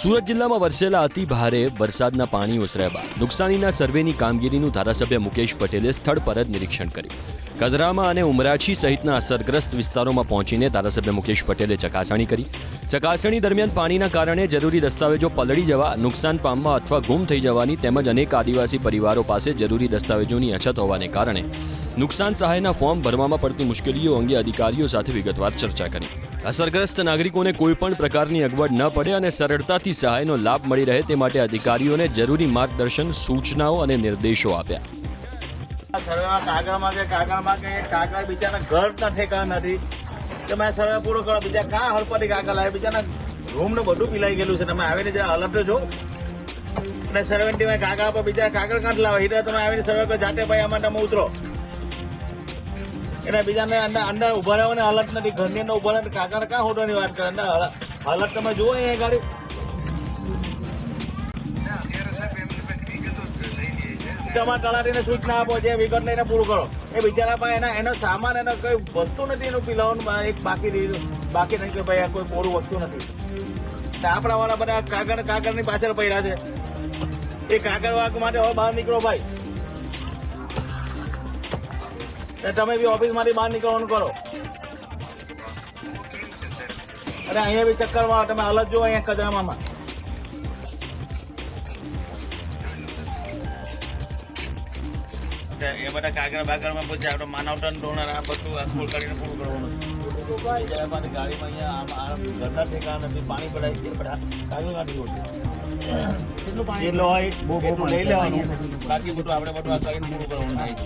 સુરત જિલ્લામાં વરસેલા અતિ ભારે વરસાદના પાણી ઓસર્યા બાદ નુકસાનીના સર્વેની કામગીરીનું ધારાસભ્ય મુકેશ પટેલે સ્થળ પર જ નિરીક્ષણ કર્યું. કદરામાં અને ઉમરાછી સહિતના અસરગ્રસ્ત વિસ્તારોમાં પહોંચીને ધારાસભ્ય મુકેશ પટેલે ચકાસણી કરી. ચકાસણી દરમિયાન પાણીના કારણે જરૂરી દસ્તાવેજો પલળી જવા, નુકસાન પામવા અથવા ગુમ થઈ જવાની તેમજ અનેક આદિવાસી પરિવારો પાસે જરૂરી દસ્તાવેજોની અછત હોવાને કારણે નુકસાન સહાયના ફોર્મ ભરવામાં પડતી મુશ્કેલીઓ અંગે અધિકારીઓ સાથે વિગતવાર ચર્ચા કરી. અસરગ્રસ્ત નાગરિકોને કોઈપણ પ્રકારની અગવડ ન પડે અને સરળતાથી સહાયનો લાભ મળી રહે તે માટે અધિકારીઓને જરૂરી માર્ગદર્શન, સૂચનાઓ અને નિર્દેશો આપ્યા. કાગળમાં કે કાગળ બીજાના ઘર ના ઠેકાણા નથી કે મેં સર્વે પૂરો કરો, બીજા કાં હળપટી કાગળ આવે, બીજાના રૂમ ને બધું પીલાઈ ગયેલું છે. તમે આવીને જરા અલર્ટ છો અને સર્વે ટીમે કાગળ પર બીજા કાગળ કાઢ લાવો. હીરા તમે આવીને સર્વે પર જાતે ભાઈ આમાં તમે ઉતરો એટલે બીજાને અંદર ઉભા રહેવાને હાલત નથી. ઘરની અંદર ઉભા રહે કાગળ કાં હોટવાની વાત કરે. હાલત તમે જુઓ અહીંયા ગાડી તમારા તલાટીને સૂચના આપો, જે વિગત લઈને પૂરું કરો. એ બિચારા પાસે એનો સામાન એનો કઈ વસ્તુ નથી, એનું પીલાવાનું એક બાકી નથી કે ભાઈ કોઈ પૂરું વસ્તુ નથી. આપણા વાળા બધા કાગળની પાછળ પડ્યા છે. એ કાગળ વાગ માટે હવે બહાર નીકળો ભાઈ. તમે બી ઓફિસ માંથી બહાર નીકળવાનું કરો. અને અહીંયા બી ચક્કર મારો, તમે હાલત જુઓ અહીંયા કચરામાં. એ બધા કાગળ બાગળમાં પછી આપણે માનવટન ડોનર આ બધું સ્કૂલ કરીને પૂરું કરવાનું. ગાડીમાં અહીંયા ઘરના ઠેકાણા નથી, પાણી પડાય છે, કાગળ કાઢી કેટલું પાણી એટલું હોય લઈ લેવાનું. બાકી બધું આપણે બધું આ કરીને પૂરું કરવાનું થાય છે.